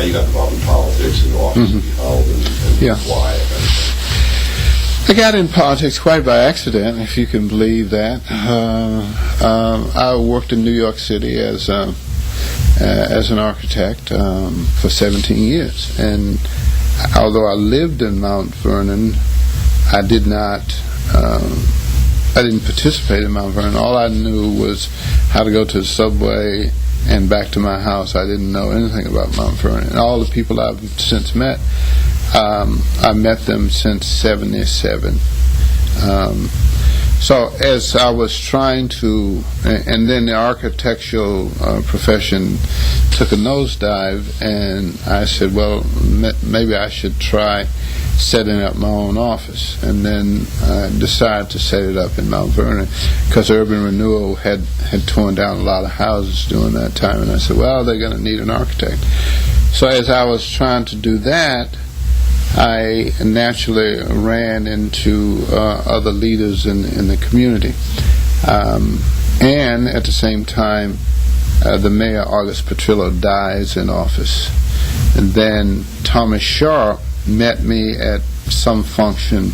you got involved in politics and office you held and why. I got in politics quite by accident, if you can believe that. I worked in New York City as an architect for 17 years, and although I lived in Mt Vernon, I didn't participate in Mt Vernon. All I knew was how to go to the subway and back to my house. I didn't know anything about Mt Vernon. And all the people I've since met, I met them since '77. So as I was trying to, and then the architectural profession took a nosedive, and I said, well, maybe I should try setting up my own office. And then I decided to set it up in Mt Vernon because urban renewal had torn down a lot of houses during that time. And I said, well, they're going to need an architect. So as I was trying to do that, I naturally ran into other leaders in the community. And at the same time, the mayor, August Petrillo, dies in office. And then Thomas Sharp met me at some function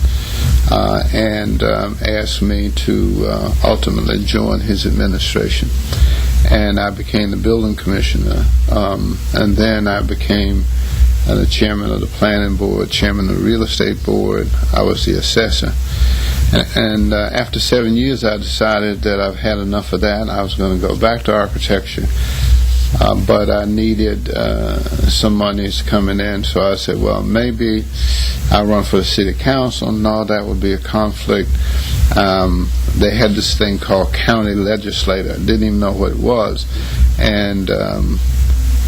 and asked me to ultimately join his administration. And I became the building commissioner. And then I became the chairman of the planning board, chairman of the real estate board. I was the assessor. And after 7 years, I decided that I've had enough of that. I was going to go back to architecture. But I needed some monies coming in, so I said, well, maybe I'll run for the city council. No, that would be a conflict. They had this thing called county legislator. I didn't even know what it was. And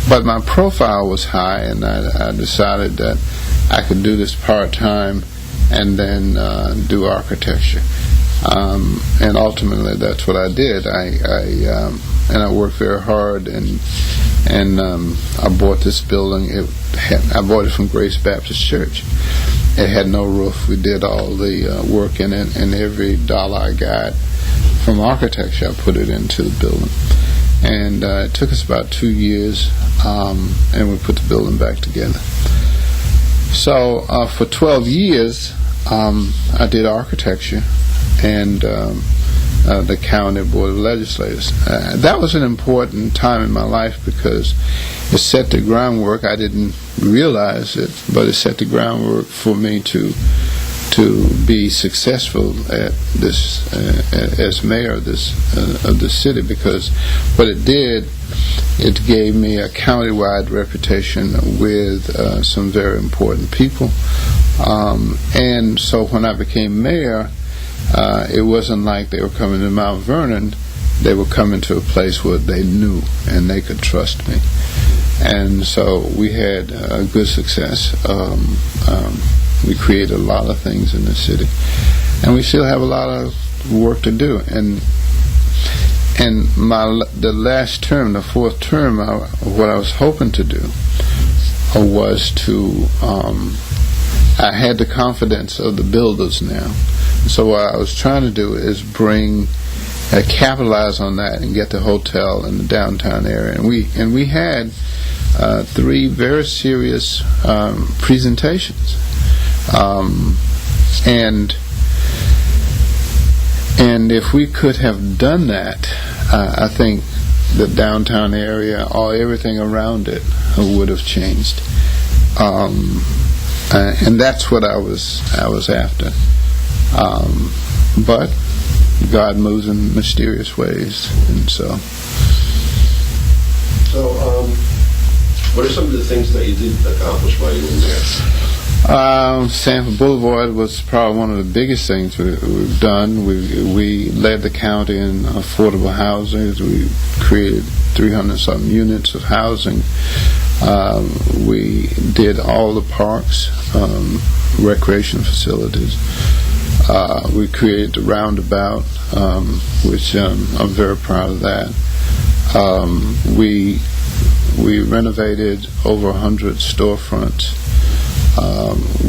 but my profile was high, and I decided that I could do this part-time and then do architecture. And ultimately, that's what I did. And I worked very hard, and I bought this building. I bought it from Grace Baptist Church. It had no roof. We did all the work in it, and every dollar I got from architecture, I put it into the building. And it took us about 2 years, and we put the building back together. So for 12 years, I did architecture and the county board of legislators. That was an important time in my life because it set the groundwork. I didn't realize it, but it set the groundwork for me to be successful at this as mayor of this city, because what it did, it gave me a countywide reputation with some very important people, and so when I became mayor, it wasn't like they were coming to Mt Vernon. They were coming to a place where they knew and they could trust me, and so we had good success. We created a lot of things in the city, and we still have a lot of work to do. And the last term, the fourth term, what I was hoping to do was to I had the confidence of the builders now. So what I was trying to do is capitalize on that and get the hotel in the downtown area. And we had 3 very serious presentations. And if we could have done that, I think the downtown area or everything around it would have changed. And that's what I was after. But God moves in mysterious ways, and so. So, what are some of the things that you did accomplish while you were there? Sanford Boulevard was probably one of the biggest things we've done. We led the county in affordable housing. We created 300-something units of housing. We did all the parks, recreation facilities. We created the roundabout, which I'm very proud of that. We renovated over 100 storefronts.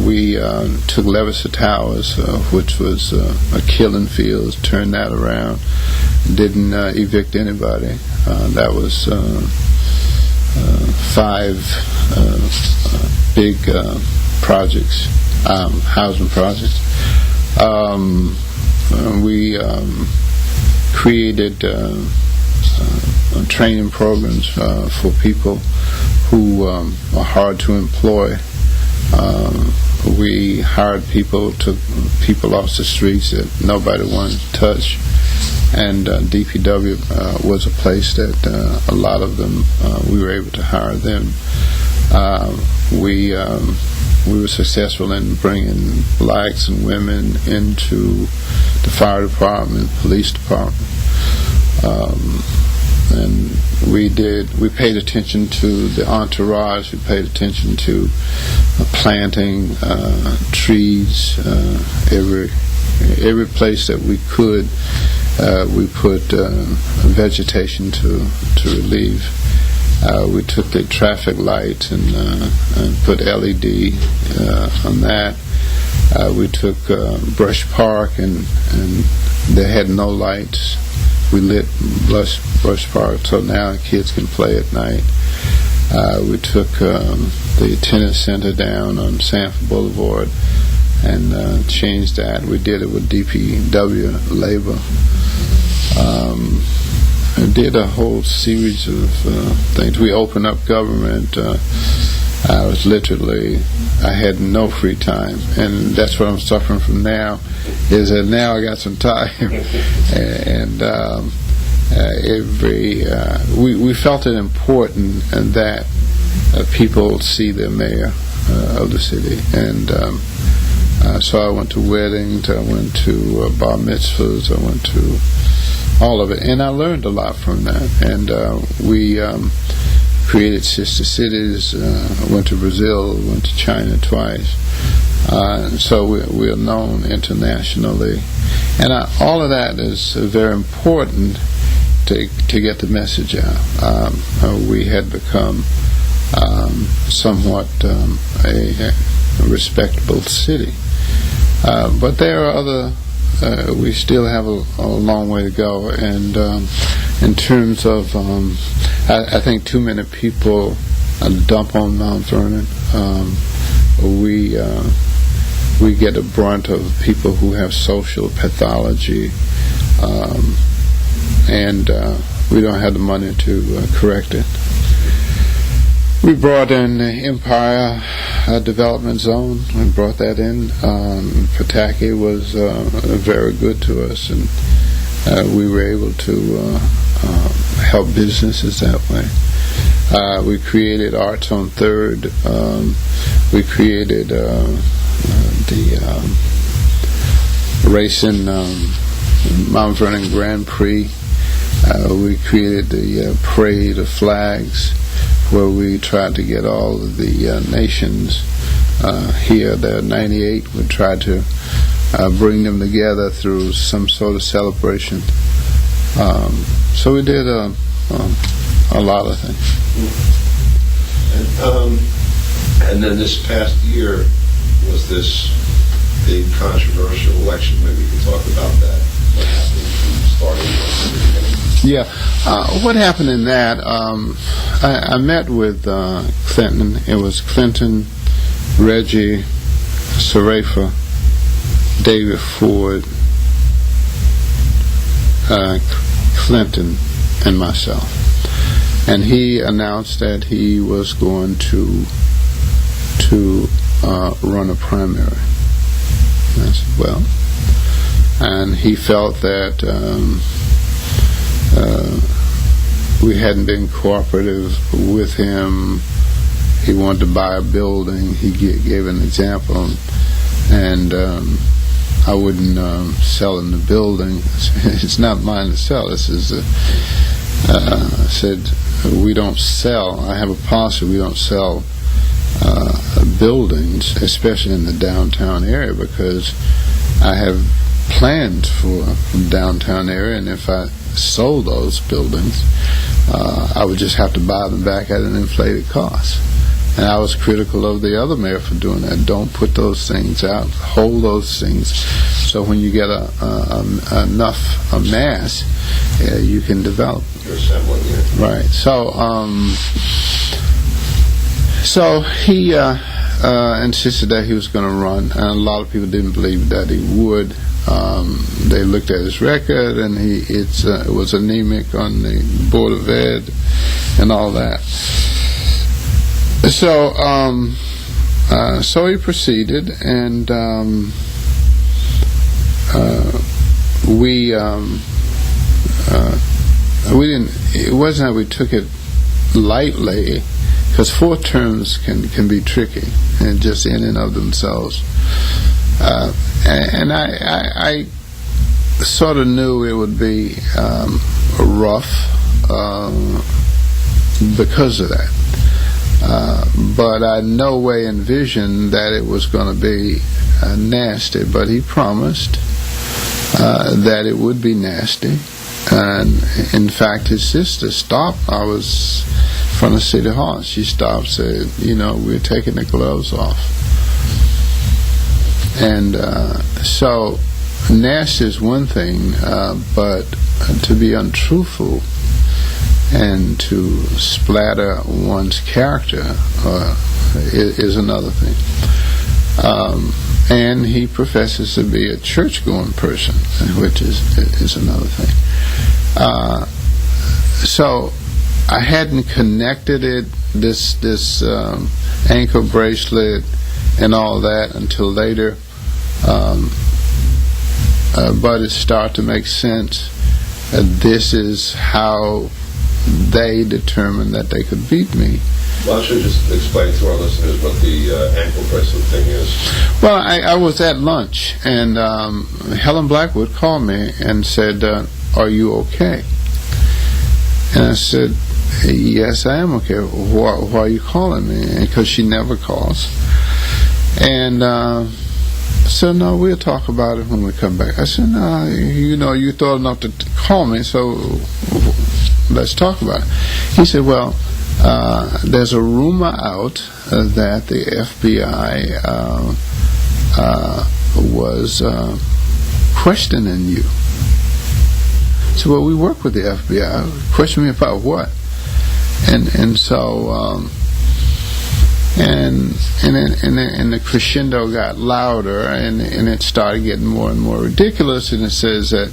We took Levisser Towers, which was a killing field, turned that around, didn't evict anybody. That was 5 big projects, housing projects. We created training programs for people who are hard to employ. We hired people off the streets that nobody wanted to touch, and DPW was a place that a lot of them, we were able to hire them. We were successful in bringing blacks and women into the fire department, police department, and we paid attention to the entourage. We paid attention to planting trees. Every place that we could, we put vegetation to relieve. We took the traffic lights and put LED on that. We took Brush Park and they had no lights. We lit Brush Park so now kids can play at night. We took the tennis center down on Sanford Boulevard and changed that. We did it with DPW labor. And did a whole series of things. We opened up government. I had no free time, and that's what I'm suffering from now, is that now I got some time. And we felt it important that people see the mayor of the city. And so I went to weddings, I went to bar mitzvahs, I went to all of it, and I learned a lot from that. And we created sister cities. Went to Brazil, went to China twice. So we are known internationally, and all of that is very important to get the message out. We had become somewhat a respectable city, but there are other. We still have a long way to go, and in terms of, I think too many people dump on Mt Vernon. We get a brunt of people who have social pathology, and we don't have the money to correct it. We brought in the Empire Development Zone. We brought that in. Pataki was very good to us, and we were able to help businesses that way. We created Arts on 3rd. We created the racing Mt Vernon Grand Prix. We created the Parade of Flags, where we tried to get all of the nations here. There are 98. We tried to bring them together through some sort of celebration. So we did a lot of things. And then this past year was this big controversial election. Maybe you can talk about that. What happened starting from the beginning? Yeah, what happened in that, I met with Clinton. It was Clinton, Reggie, Sarafa, David Ford, Clinton, and myself. And he announced that he was going to run a primary. And I said, well, and he felt that we hadn't been cooperative with him. He wanted to buy a building. He gave an example, and I wouldn't sell him the building. It's not mine to sell. This is I said, we don't sell. I have a policy. We don't sell buildings, especially in the downtown area, because I have plans for the downtown area, and if I sold those buildings, I would just have to buy them back at an inflated cost. And I was critical of the other mayor for doing that. Don't put those things out. Hold those things so when you get enough mass, you can develop. You're assembling it. Right. So So he insisted that he was going to run, and a lot of people didn't believe that he would. They looked at his record, and it was anemic on the Board of Ed and all that. So so he proceeded, and we didn't. It wasn't that we took it lightly, because 4 terms can be tricky, and just in and of themselves. And I sort of knew it would be rough because of that. But I no way envisioned that it was going to be nasty. But he promised that it would be nasty. And in fact, his sister stopped. I was from the City Hall. She stopped, said, we're taking the gloves off. And so nasty is one thing, but to be untruthful and to splatter one's character is another thing. And he professes to be a church-going person, which is another thing. So I hadn't connected this ankle bracelet and all that until later, but it started to make sense. This is how they determined that they could beat me. Well, I should just explain to our listeners what the ankle bracelet thing is. Well, I was at lunch, and Helen Blackwood called me and said, "Are you okay?" And I said, "Yes, I am okay." Why are you calling me? Because she never calls. And so, no, we'll talk about it when we come back. I said, no, you thought enough to call me, so let's talk about it. He said, well, there's a rumor out that the FBI was questioning you. So, well, we work with the FBI. Question me about what? And so, and the crescendo got louder, and it started getting more and more ridiculous. And it says that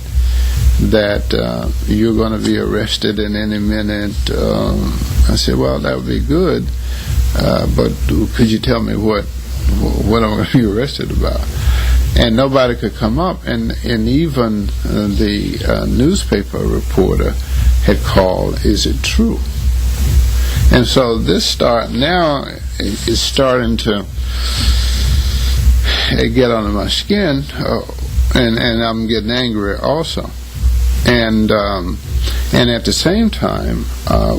you're going to be arrested in any minute. I said, well, that would be good, but could you tell me what I'm going to be arrested about? And nobody could come up, and even the newspaper reporter had called, "Is it true?" And so this now is starting to get under my skin, and I'm getting angry also. And at the same time,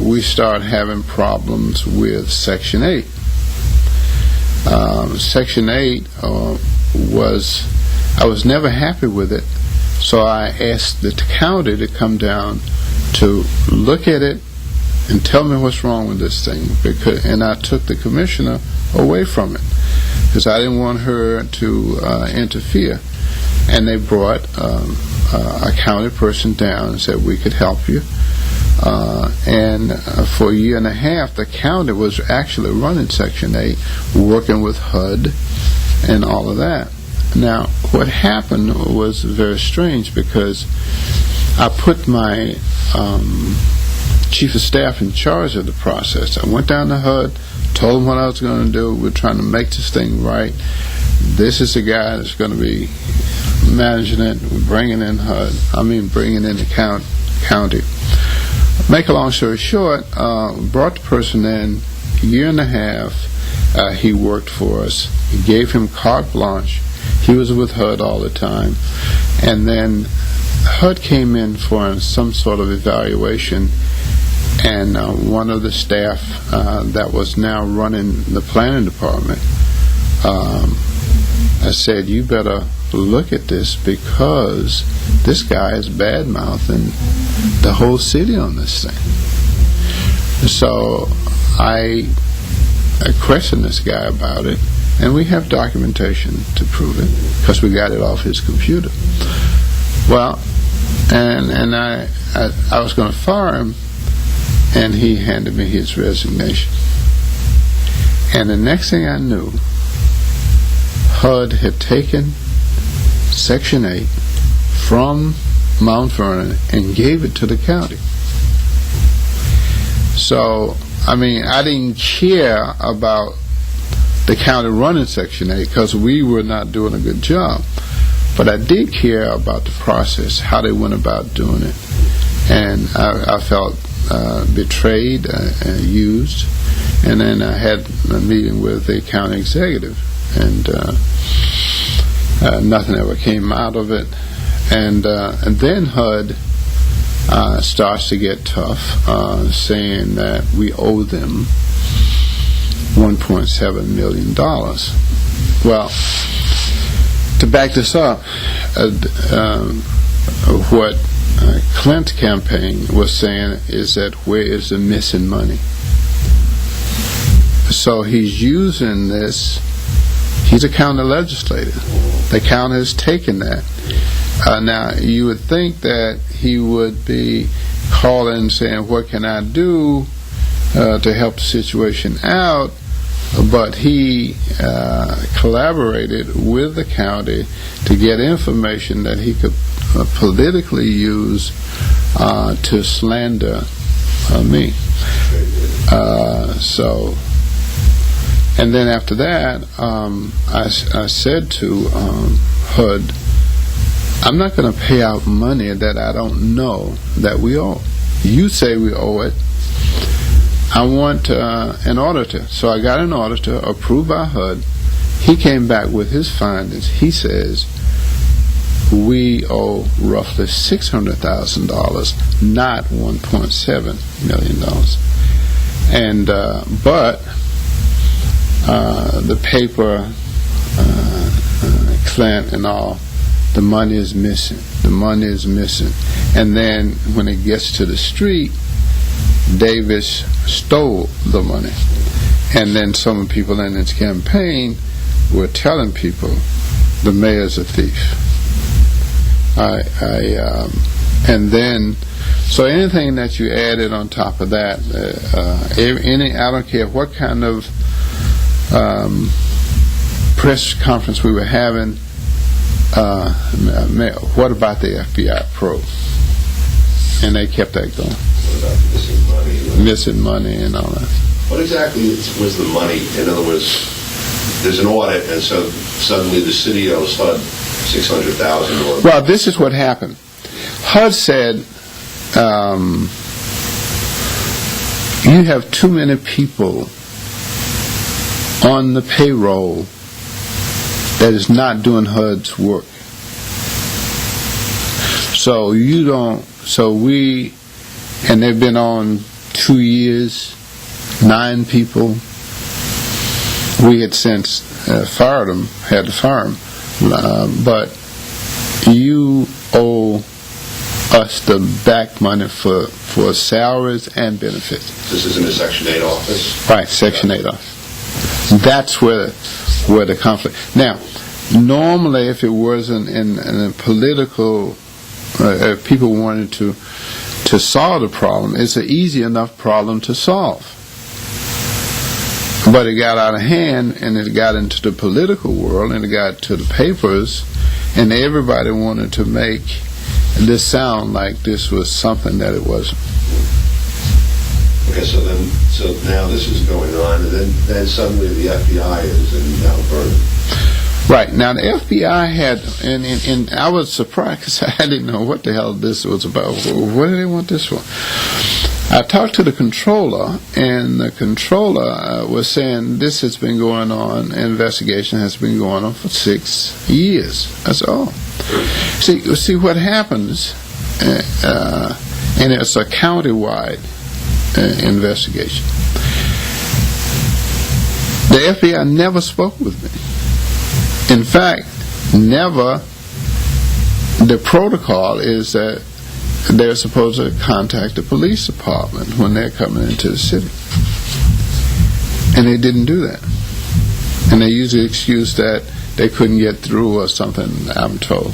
we start having problems with Section 8. Section 8 I was never happy with it, so I asked the county to come down to look at it and tell me what's wrong with this thing, and I took the commissioner away from it because I didn't want her to interfere. And they brought a county person down and said we could help you. And for a year and a half, the county was actually running Section 8, working with HUD and all of that. Now, what happened was very strange, because I put my chief of staff in charge of the process. I went down to HUD, told him what I was going to do. We're trying to make this thing right. This is the guy that's going to be managing it. We're bringing in HUD. Bringing in the county. Make a long story short, brought the person in, a year and a half. He worked for us. We gave him carte blanche. He was with HUD all the time. And then HUD came in for some sort of evaluation, and one of the staff that was now running the planning department I said, you better look at this, because this guy is bad-mouthing the whole city on this thing. So I questioned this guy about it, and we have documentation to prove it, because we got it off his computer. Well, and I was going to fire him, and he handed me his resignation. And the next thing I knew, HUD had taken Section 8 from Mt Vernon and gave it to the county. So, I mean, I didn't care about the county running Section 8 because we were not doing a good job. But I did care about the process, how they went about doing it. And I felt betrayed, used. And then I had a meeting with the county executive, and nothing ever came out of it. And then HUD starts to get tough, saying that we owe them $1.7 million. Well, to back this up, what Clint's campaign was saying is that where is the missing money? So he's using this. He's a county legislator. The county has taken that. Now, you would think that he would be calling and saying, what can I do to help the situation out? But he collaborated with the county to get information that he could politically use to slander me. And then after that, I said to HUD, I'm not going to pay out money that I don't know that we owe. You say we owe it. I want an auditor. So I got an auditor approved by HUD. He came back with his findings. He says we owe roughly $600,000, not $1.7 million. And but the paper, Clint and all, the money is missing. The money is missing. And then when it gets to the street, Davis stole the money. And then some people in his campaign were telling people the mayor's a thief. And then, so anything that you added on top of that, I don't care what kind of press conference we were having, what about the FBI probe? And they kept that going. What about missing money? Missing money and all that. What exactly was the money? In other words, there's an audit, and so suddenly the city owes HUD $600,000. Well, this is what happened. HUD said, you have too many people on the payroll that is not doing HUD's work. So you don't, so we, and they've been on 2 years, 9 people. We had since fired them, had to fire them. But you owe us the back money for salaries and benefits. This is in the Section 8 office? Right, Section 8 office. That's where the conflict. Now, normally if it wasn't in a political, if people wanted to solve the problem, it's an easy enough problem to solve. But it got out of hand, and it got into the political world, and it got to the papers, and everybody wanted to make this sound like this was something that it wasn't. Okay, so now this is going on, and then suddenly the FBI is in Mt Vernon. Right. Now, the FBI had, and I was surprised because I didn't know what the hell this was about. What do they want this for? I talked to the controller, and the controller was saying this has been going on, investigation has been going on for 6 years. I said, oh. See what happens, and it's a county-wide investigation. The FBI never spoke with me. In fact, never. The protocol is that they're supposed to contact the police department when they're coming into the city. And they didn't do that. And they usually excuse that they couldn't get through or something, I'm told.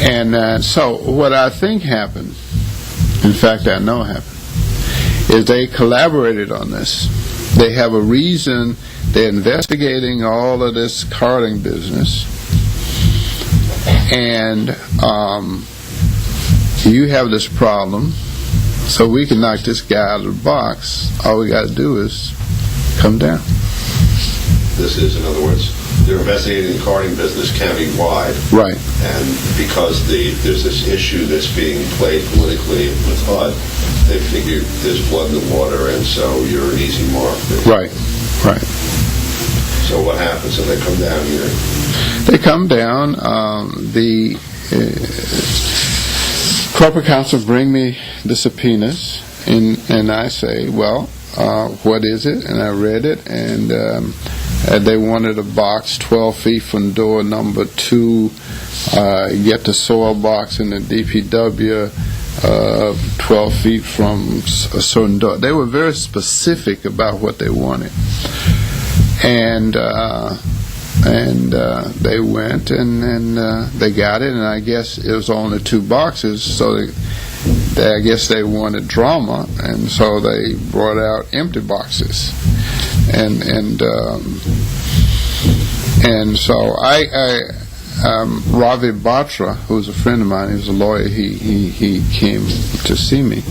And so what I think happened, in fact I know happened, is they collaborated on this. They have a reason. They're investigating all of this carding business, and you have this problem, so we can knock this guy out of the box. All we got to do is come down. This is, in other words, they're investigating the carding business county-wide. Right. And because there's this issue that's being played politically with HUD, they figure there's blood in the water, and so you're an easy mark. Right. Right. So what happens if they come down here? They come down. The corporate counsel bring me the subpoenas, and I say, well, what is it? And I read it, and they wanted a box 12 feet from door number 2, get the soil box in the DPW 12 feet from a certain door. They were very specific about what they wanted. And they went and they got it, and I guess it was only 2 boxes, so I guess they wanted drama, and so they brought out empty boxes, and so Ravi Batra, who's a friend of mine, he was a lawyer, he came to see me,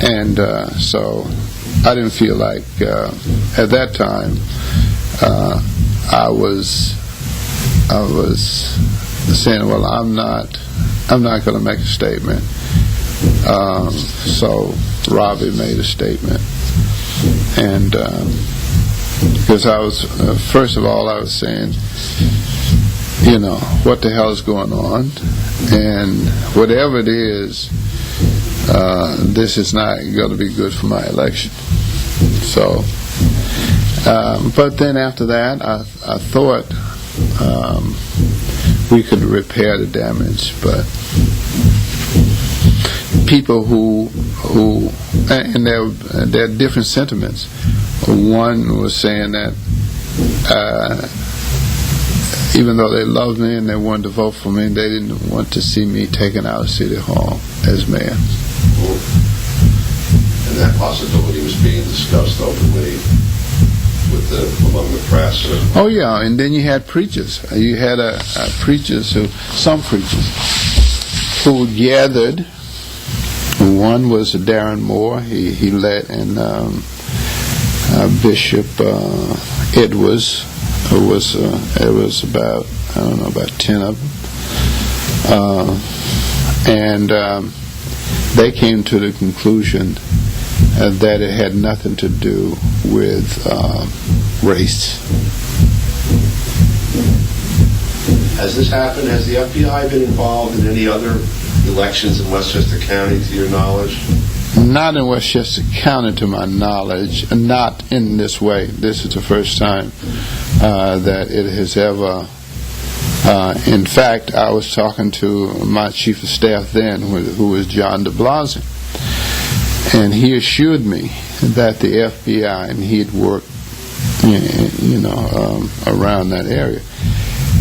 and so I didn't feel like at that time I was saying, well, I'm not going to make a statement. So Ravi made a statement, and because I was first of all, I was saying, what the hell is going on, and whatever it is, this is not going to be good for my election. So, but then after that, I thought we could repair the damage, but people who and there are different sentiments. One was saying that even though they loved me and they wanted to vote for me, they didn't want to see me taken out of City Hall as mayor. And that possibility was being discussed openly among the press. Oh yeah, and then you had preachers. You had some preachers who gathered. One was Darren Moore. He led, and Bishop Edwards. It was about, I don't know, about 10 of them, and they came to the conclusion that it had nothing to do with race. Has this happened? Has the FBI been involved in any other elections in Westchester County, to your knowledge? Not in Westchester County, to my knowledge. Not in this way. This is the first time that it has ever. In fact, I was talking to my chief of staff then, who was John de Blasio, and he assured me that the FBI, and he had worked, around that area,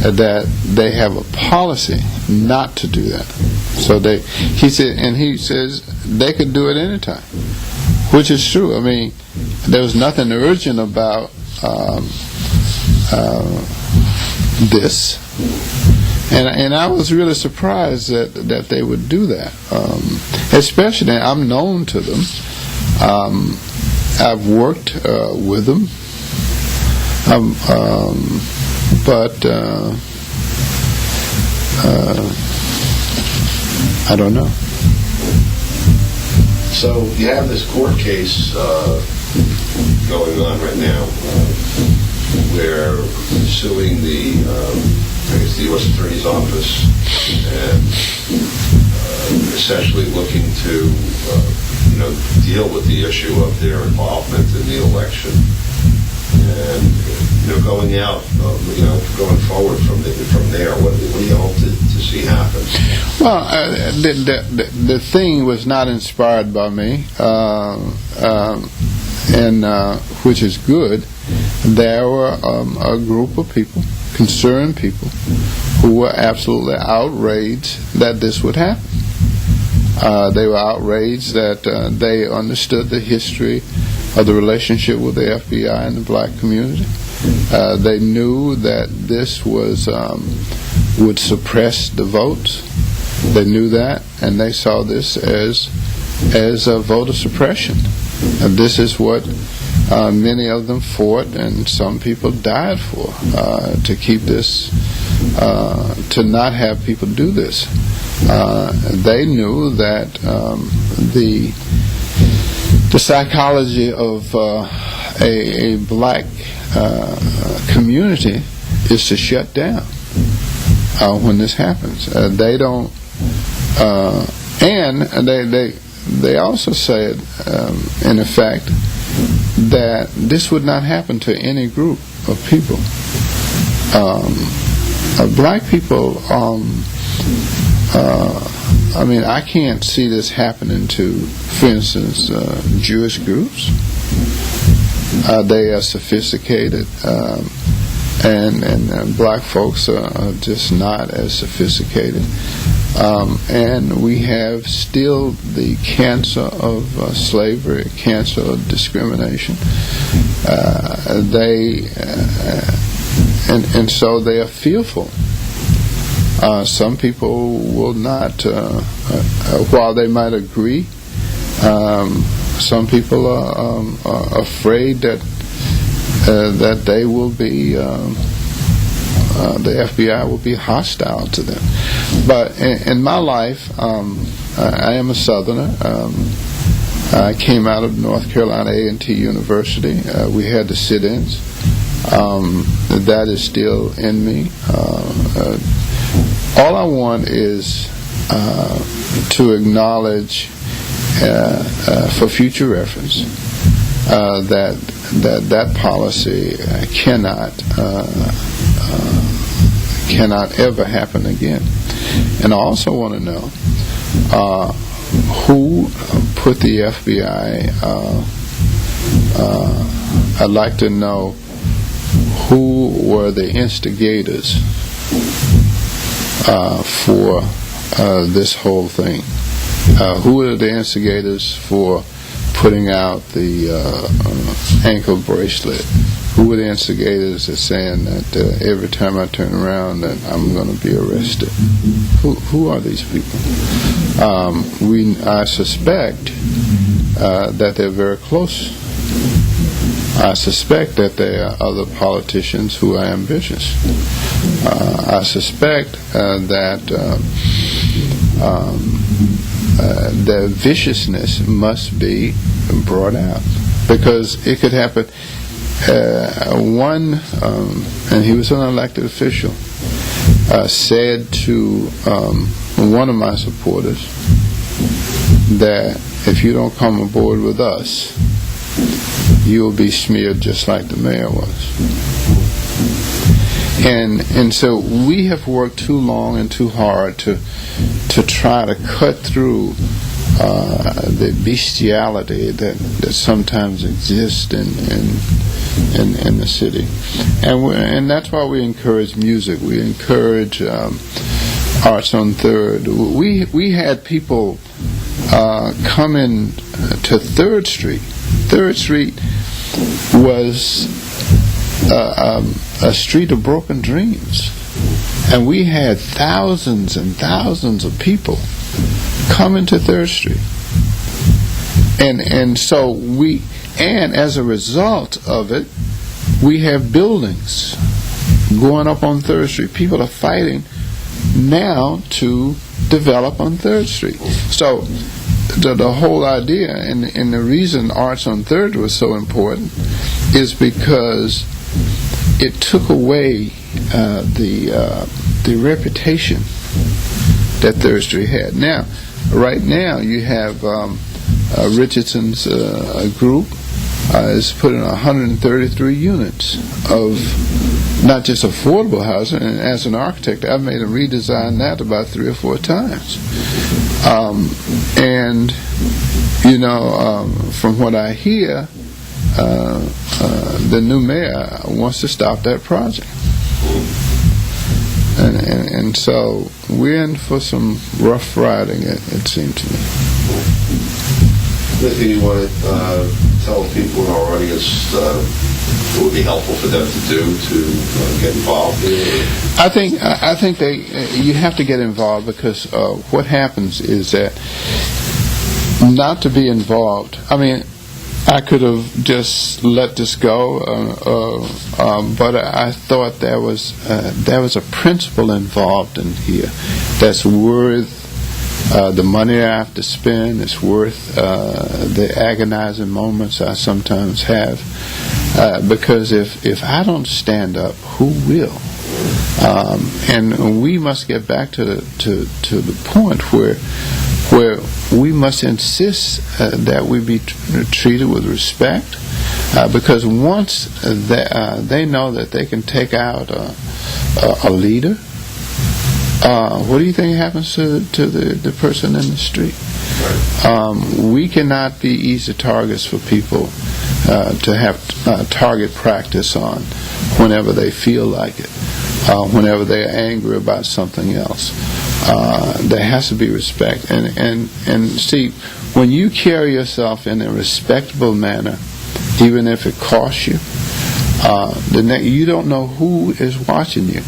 that they have a policy not to do that. So he says they could do it anytime, which is true. I mean, there was nothing urgent about this, and I was really surprised that they would do that. Especially, I'm known to them. I've worked with them, but I don't know. So you have this court case going on right now, where suing the U.S. Attorney's Office, and essentially looking to deal with the issue of their involvement in the election, and going out, going forward from there. What do you hope to see happen? Well, the thing was not inspired by me, and which is good. There were a group of people, concerned people, who were absolutely outraged that this would happen. They were outraged that they understood the history of the relationship with the FBI and the black community. They knew that this would suppress the votes. They knew that, and they saw this as a voter suppression. And this is what many of them fought, and some people died for, to keep this, to not have people do this. They knew that the psychology of a black community is to shut down when this happens. They don't, and they also said, in effect, that this would not happen to any group of people. Black people, I can't see this happening to, for instance, Jewish groups. They are sophisticated, and black folks are just not as sophisticated. And we have still the cancer of slavery, cancer of discrimination. And so they are fearful. Some people will not, while they might agree, some people are afraid that they will be, the FBI will be hostile to them. But in my life, I am a Southerner. I came out of North Carolina A&T University. We had the sit-ins. That is still in me. All I want is to acknowledge, for future reference, that policy cannot ever happen again. And I also want to know who put the FBI. I'd like to know who were the instigators for this whole thing. Who were the instigators for putting out the ankle bracelet? Who were the instigators that saying that every time I turn around that I'm going to be arrested? Who are these people? I suspect that they're very close. I suspect that there are other politicians who are ambitious. I suspect that the viciousness must be brought out, because it could happen. And he was an elected official, said to one of my supporters that if you don't come aboard with us, you'll be smeared just like the mayor was. And so we have worked too long and too hard to try to cut through the bestiality that sometimes exists in the city, and that's why we encourage music. We encourage Arts on Third. We had people come in to Third Street. Third Street was a street of broken dreams, and we had thousands and thousands of people come into Third Street, and so and as a result of it, we have buildings going up on Third Street. People are fighting now to develop on Third Street. So the whole idea, and the reason Arts on Third was so important, is because it took away the reputation that Third Street had. Now, right now, you have Richardson's group is putting 133 units of not just affordable housing, and as an architect, I've made a redesign that about 3 or 4 times. And, from what I hear, the new mayor wants to stop that project. And so we're in for some rough riding, it seemed to me. Anything you want to tell people in our audience it would be helpful for them to do to get involved? I think you have to get involved, because what happens is that not to be involved. I mean, I could have just let this go, but I thought there was a principle involved in here that's worth the money I have to spend. It's worth the agonizing moments I sometimes have, because if I don't stand up, who will? And we must get back to the point where we must insist that we be treated with respect, because once they know that they can take out a leader, what do you think happens to the person in the street? We cannot be easy targets for people to have target practice on whenever they feel like it, whenever they're angry about something else. There has to be respect, and see, when you carry yourself in a respectable manner, even if it costs you, you don't know who is watching you.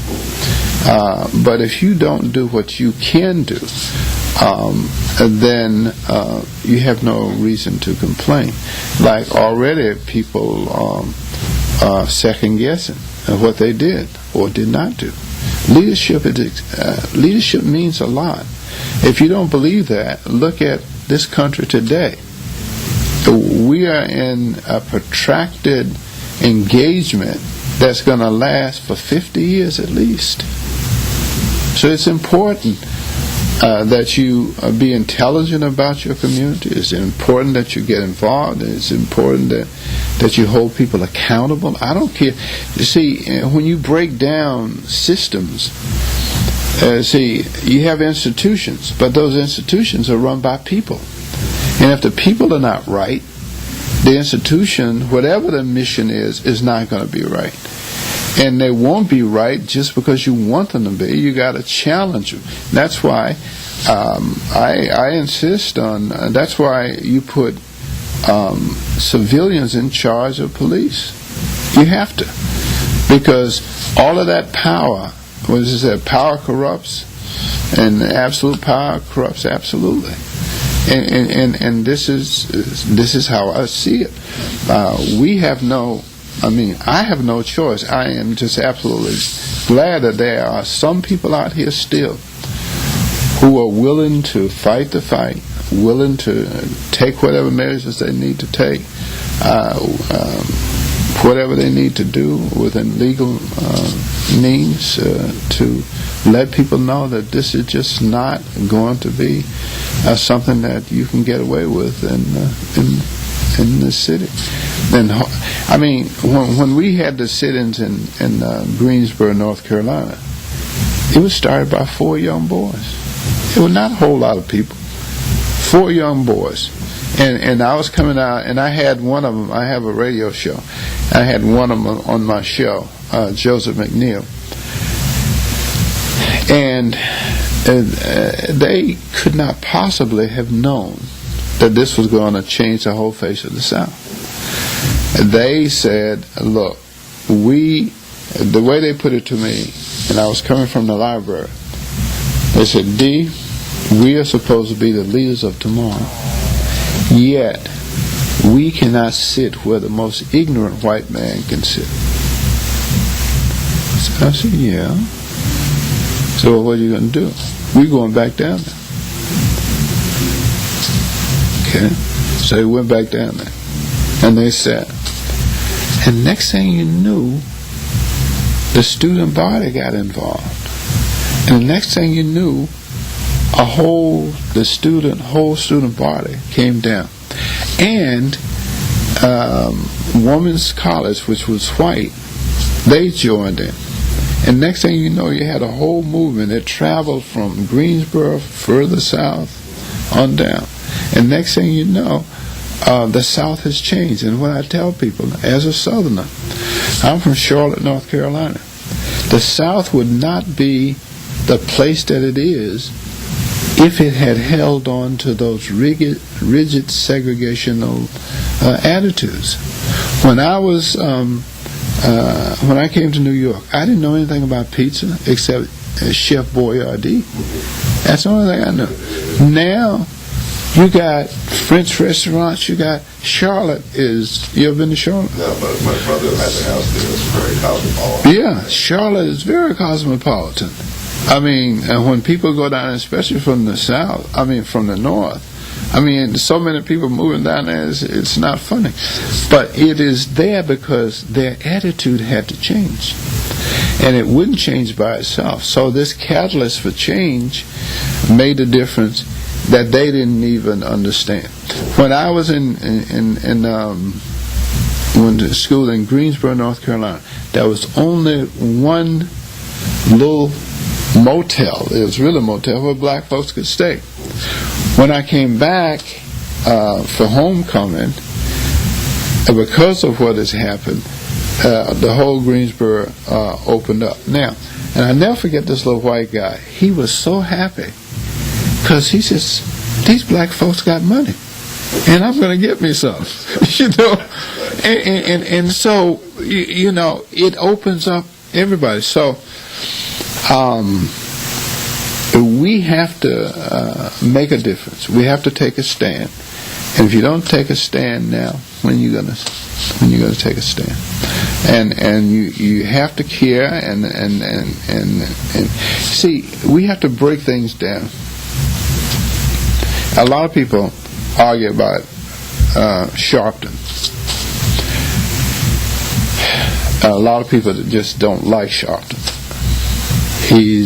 But if you don't do what you can do, then you have no reason to complain. Like, already people second guessing what they did or did not do. Leadership means a lot. If you don't believe that, look at this country today. We are in a protracted engagement that's going to last for 50 years at least. So it's important that you be intelligent about your community. It's important that you get involved. It's important that you hold people accountable. I don't care. You see, when you break down systems, you have institutions, but those institutions are run by people. And if the people are not right, the institution, whatever the mission is not going to be right. And they won't be right just because you want them to be. You got to challenge them. That's why I insist on. That's why you put civilians in charge of police. You have to, because all of that power, what is that? Power corrupts, and absolute power corrupts absolutely. And this is how I see it. I have no choice. I am just absolutely glad that there are some people out here still who are willing to fight the fight, willing to take whatever measures they need to take, whatever they need to do within legal means to let people know that this is just not going to be something that you can get away with in this city. And I mean, when we had the sit-ins in Greensboro, North Carolina, it was started by 4 young boys. It was not a whole lot of people. 4 young boys. And I was coming out, and I had one of them. I have a radio show. I had one of them on my show, Joseph McNeil. And they could not possibly have known that this was going to change the whole face of the South. They said, look, the way they put it to me, and I was coming from the library, they said, D, we are supposed to be the leaders of tomorrow, yet we cannot sit where the most ignorant white man can sit. So I said, yeah. So what are you going to do? We're going back down there. Okay. So they went back down there. And they sat. And next thing you knew, the student body got involved. And the next thing you knew, whole student body came down. And Women's College, which was white, they joined in. And next thing you know, you had a whole movement that traveled from Greensboro further south on down. And next thing you know, the South has changed. And when I tell people, as a Southerner, I'm from Charlotte, North Carolina. the South would not be the place that it is if it had held on to those rigid segregational attitudes. When I came to New York, I didn't know anything about pizza except Chef Boyardee. That's the only thing I knew. Now, you got French restaurants. You got Charlotte. You ever been to Charlotte? No, but my brother has a house there. It's very cosmopolitan. Yeah, Charlotte is very cosmopolitan. I mean, and when people go down, especially from the South, from the North, so many people moving down there, it's not funny. But it is there because their attitude had to change. And it wouldn't change by itself. So this catalyst for change made a difference that they didn't even understand. When I was went to school in Greensboro, North Carolina, there was only one little motel. It was really a motel where black folks could stay. When I came back for homecoming, because of what has happened, the whole Greensboro opened up. Now, and I never forget this little white guy. He was so happy because he says, these black folks got money, and I'm going to get me some, and so it opens up everybody. So we have to make a difference. We have to take a stand, and if you don't take a stand now, when you gonna take a stand? And you have to care and see, we have to break things down. A lot of people argue about Sharpton. A lot of people just don't like Sharpton. He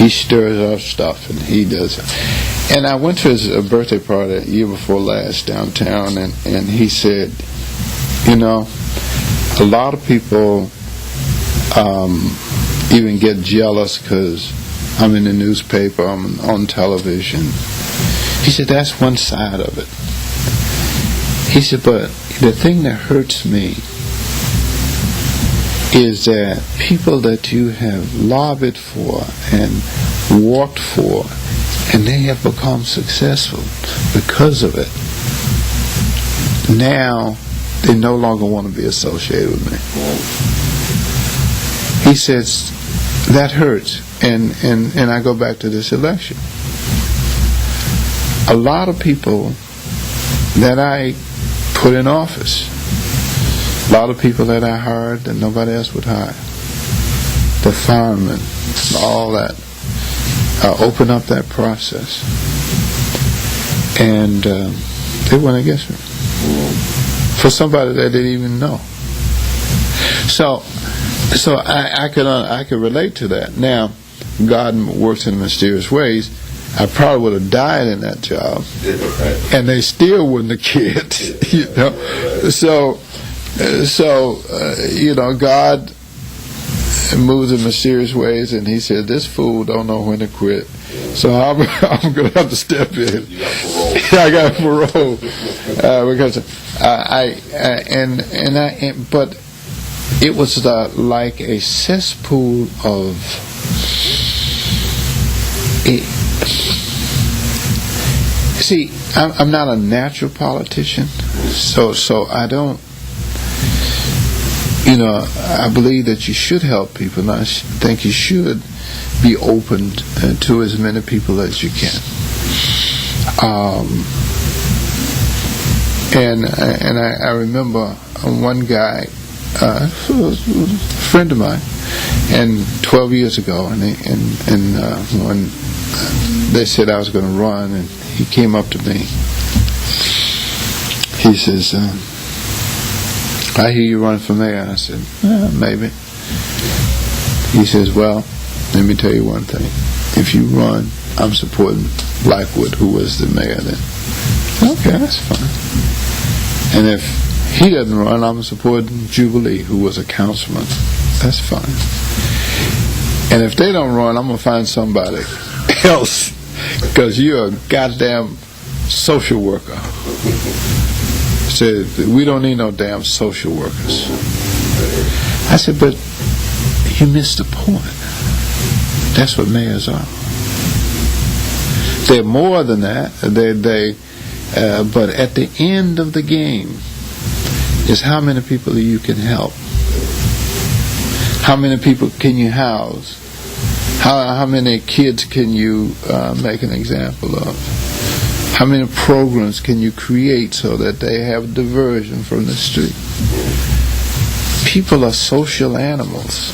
stirs up stuff and he does it. And I went to his birthday party the year before last downtown, and he said, a lot of people even get jealous because I'm in the newspaper, I'm on television. He said, that's one side of it. He said, but the thing that hurts me is that people that you have lobbied for and worked for, and they have become successful because of it, now they no longer want to be associated with me. He says, that hurts. And I go back to this election. A lot of people that I put in office, a lot of people that I hired that nobody else would hire, the firemen, all that, open up that process. And they went against me for somebody that they didn't even know. So I could relate to that. Now, God works in mysterious ways. I probably would have died in that job, and they still wouldn't have cared. So God moves in mysterious ways, and He said, "This fool don't know when to quit." So I'm going to have to step in. I got parole because but it was like a cesspool of. See, I'm not a natural politician, so I don't. I believe that you should help people, and I think you should be open to as many people as you can. And I remember one guy, a friend of mine, and 12 years ago, and when they said I was going to run, and he came up to me. He says, I hear you running for mayor. I said, maybe. He says, well, let me tell you one thing. If you run, I'm supporting Blackwood, who was the mayor then. Okay, that's fine. And if he doesn't run, I'm supporting Jubilee, who was a councilman. That's fine. And if they don't run, I'm going to find somebody else, because you're a goddamn social worker. Said, we don't need no damn social workers. I said, but You missed the point. That's what mayors are. They're more than that. But at the end of the game is how many people you can help. How many people can you house? How many kids can you make an example of? How many programs can you create so that they have diversion from the street? People are social animals.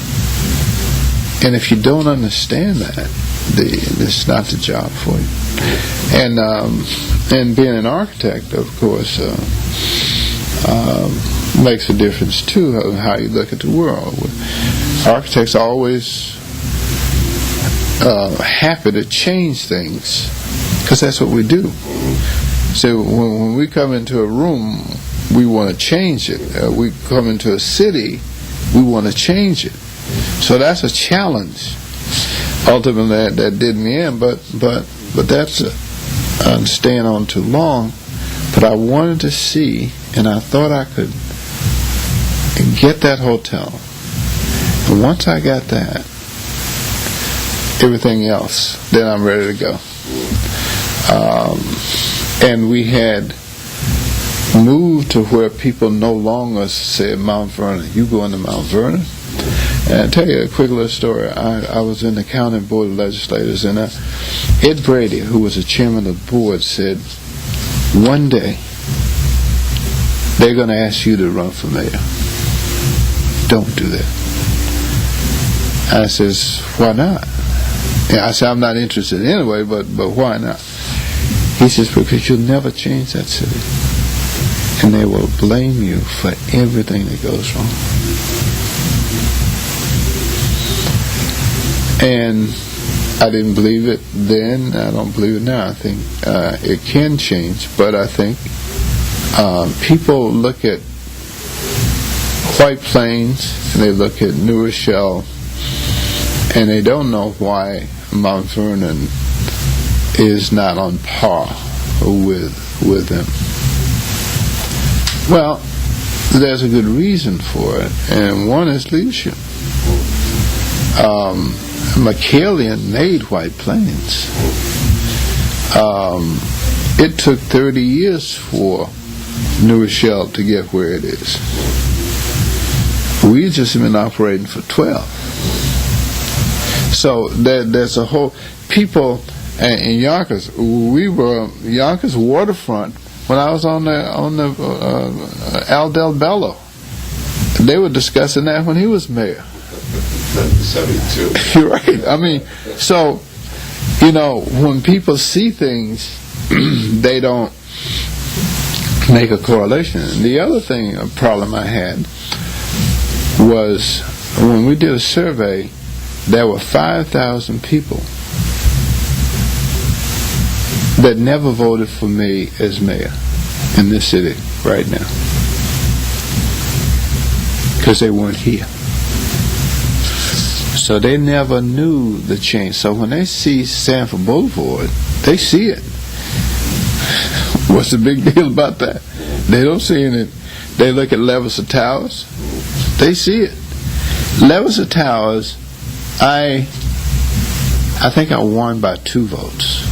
And if you don't understand that, it's not the job for you. And being an architect, of course, makes a difference too, how you look at the world. Architects are always happy to change things, because that's what we do. So when we come into a room, we want to change it. We come into a city, we want to change it. So that's a challenge. Ultimately, that did me in, but that's I'm staying on too long. But I wanted to see, and I thought I could get that hotel. And once I got that, everything else, then I'm ready to go. And we had moved to where people no longer said Mt Vernon. You go into Mt Vernon? And I'll tell you a quick little story. I was in the county board of legislators, and Ed Brady, who was the chairman of the board, said, one day they're going to ask you to run for mayor. Don't do that. I says, why not? Yeah, I said, I'm not interested anyway, but why not? He says, because you'll never change that city. And they will blame you for everything that goes wrong. And I didn't believe it then. I don't believe it now. I think it can change, but I think people look at White Plains and they look at New Rochelle, and they don't know why Mt Vernon is not on par with them. Well, there's a good reason for it, and one is leadership. McCallion made White Plains. It took 30 years for New Rochelle to get where it is. We've just been operating for 12. So there's a whole people in Yonkers. We were Yonkers waterfront when I was on the Al Del Bello. They were discussing that when he was mayor. 72. You're right. I mean, so, when people see things, they don't make a correlation. And the other thing, a problem I had, was when we did a survey, there were 5,000 people that never voted for me as mayor in this city right now, because they weren't here. So they never knew the change. So when they see Sanford Boulevard, they see it. What's the big deal about that? They don't see it. They look at Leveson Towers. They see it. Leveson Towers, I think I won by 2 votes.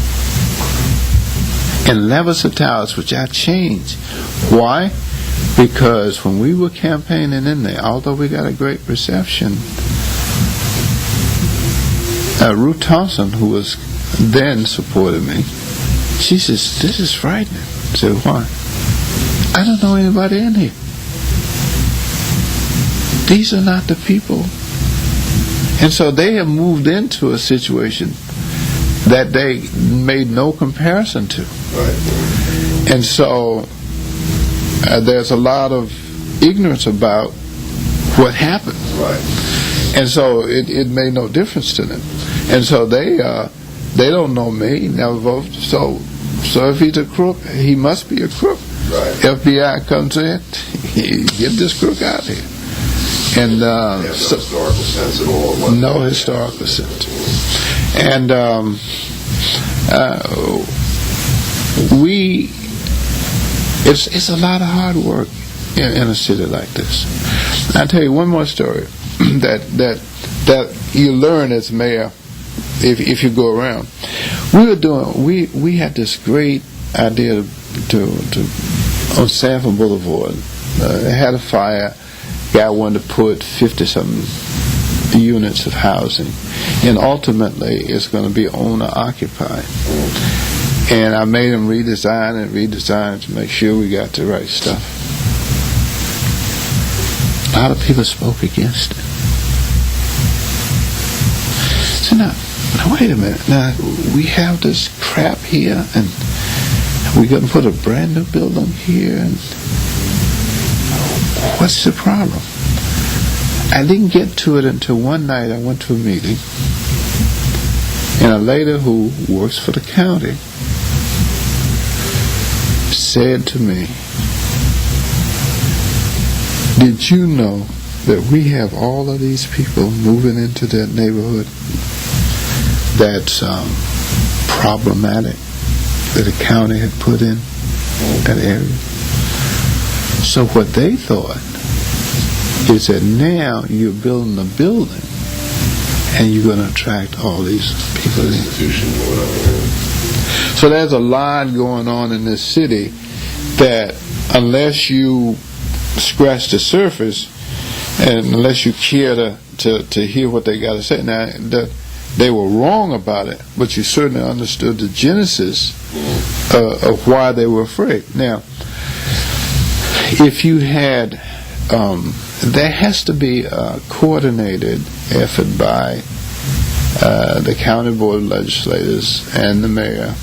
And Leveson Towers, which I changed. Why? Because when we were campaigning in there, although we got a great reception, Ruth Thompson, who was then supported me, she says, this is frightening. I said, why? I don't know anybody in here. These are not the people. And so they have moved into a situation that they made no comparison to. Right. And so there's a lot of ignorance about what happened. Right. And so it made no difference to them. And so they don't know me, never voted. So if he's a crook, he must be a crook. Right. FBI comes in, get this crook out of here. And no historical sense at all. No historical sense. And it's a lot of hard work in a city like this. I'll tell you one more story that that you learn as mayor if you go around. We had this great idea to on Sanford Boulevard. Had a fire. Guy wanted to put 50-something units of housing, and ultimately it's going to be owner occupied. And I made him redesign it to make sure we got the right stuff. A lot of people spoke against it. So now wait a minute. Now we have this crap here, and we're going to put a brand new building here, and what's the problem? I didn't get to it until one night I went to a meeting, and a lady who works for the county said to me, did you know that we have all of these people moving into that neighborhood that's problematic, that the county had put in that area? So what they thought is that now you're building a building and you're going to attract all these people in. So there's a lot going on in this city that unless you scratch the surface and unless you care to hear what they got to say. Now, they were wrong about it, but you certainly understood the genesis of why they were afraid. Now, if you had, there has to be a coordinated effort by the county board of legislators and the mayor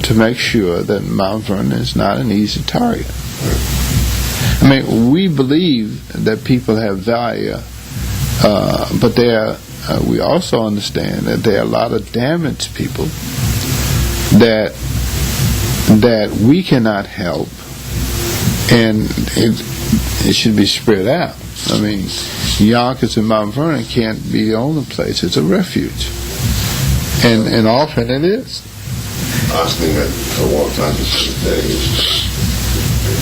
to make sure that Mount Vernon is not an easy target. I mean, we believe that people have value, but we also understand that there are a lot of damaged people that we cannot help, and it should be spread out. I mean, Yonkers and Mount Vernon can't be the only place. It's a refuge, and often it is. I was thinking that for a long time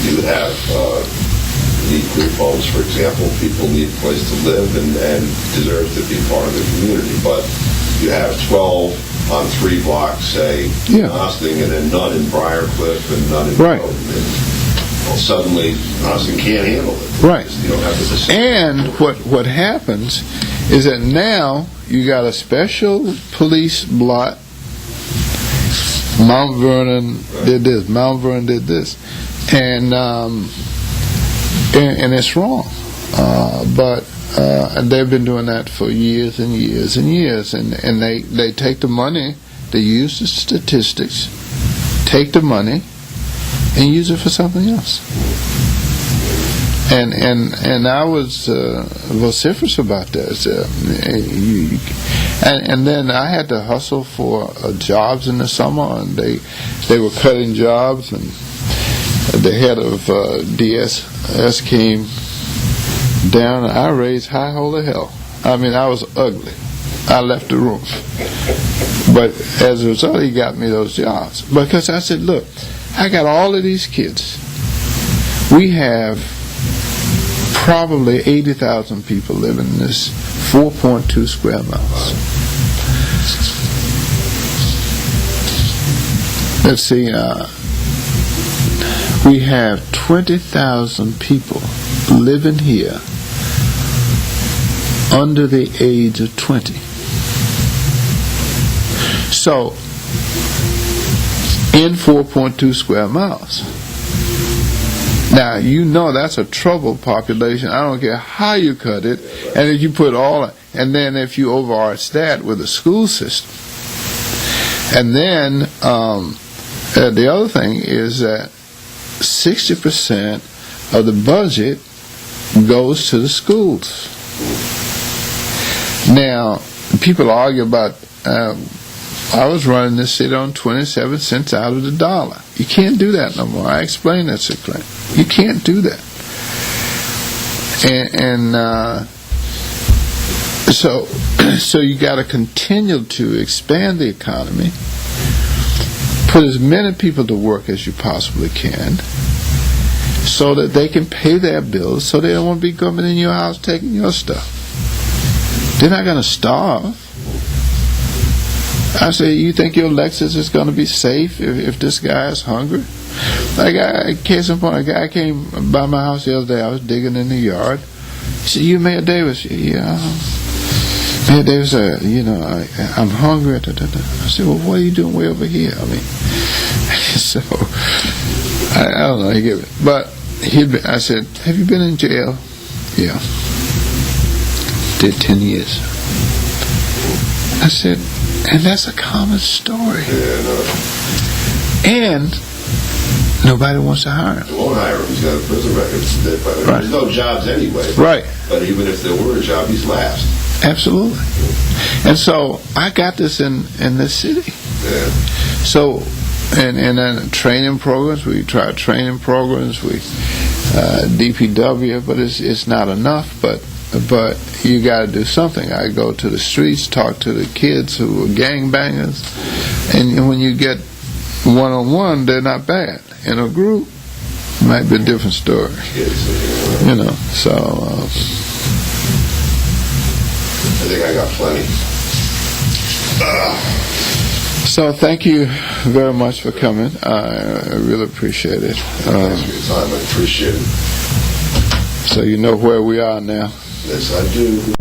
you have need group homes, for example. People need a place to live and deserve to be part of the community. But you have 12 on 3 blocks, say, in Austin, and then none in Briarcliff and none in Bowden. Well, suddenly Austin can't handle it. Right. You don't have the and what happens is that now you got a special police block. Mount Vernon did this. Mount Vernon did this, and it's wrong. But they've been doing that for years and years and years, and they take the money, they use the statistics, take the money, and use it for something else. And I was vociferous about that. And then I had to hustle for jobs in the summer, and they were cutting jobs, and the head of DSS came down, and I raised high holy hell. I mean, I was ugly. I left the room. But as a result, he got me those jobs. Because I said, look, I got all of these kids. We have probably 80,000 people living in this 4.2 square miles. Let's see, we have 20,000 people living here under the age of 20. So, in 4.2 square miles. Now, you know that's a troubled population. I don't care how you cut it, and if you put and then if you overarch that with a school system. And then the other thing is that 60% of the budget goes to the schools. Now, people argue about, I was running this city on 27 cents out of the dollar. You can't do that no more. I explained that to Clint. You can't do that. So you got to continue to expand the economy, put as many people to work as you possibly can, so that they can pay their bills, so they don't want to be coming in your house taking your stuff. They're not going to starve. I said, you think your Lexus is going to be safe if this guy is hungry? Case in point, a guy came by my house the other day. I was digging in the yard. He said, "You Mayor Davis?" "Yeah." "Mayor Davis, I'm hungry." I said, "Well, what are you doing way over here?" I mean, so I don't know. He gave it, but I said, "Have you been in jail?" "Yeah." "Did 10 years." I said, and that's a common story. Yeah, no. And nobody wants to hire him. They won't hire him. He's got a prison record. Right. There's no jobs anyway. Right. But even if there were a job, he's last. Absolutely. And so I got this in this city. Yeah. So, and then training programs, we tried training programs, DPW, but it's not enough, but you got to do something. I go to the streets, talk to the kids who are gangbangers, and when you get one-on-one, they're not bad. In a group, it might be a different story. So I think I got plenty. So thank you very much for coming. I really appreciate it. Thanks for your time. I appreciate it. So you know where we are now. Yes, I do.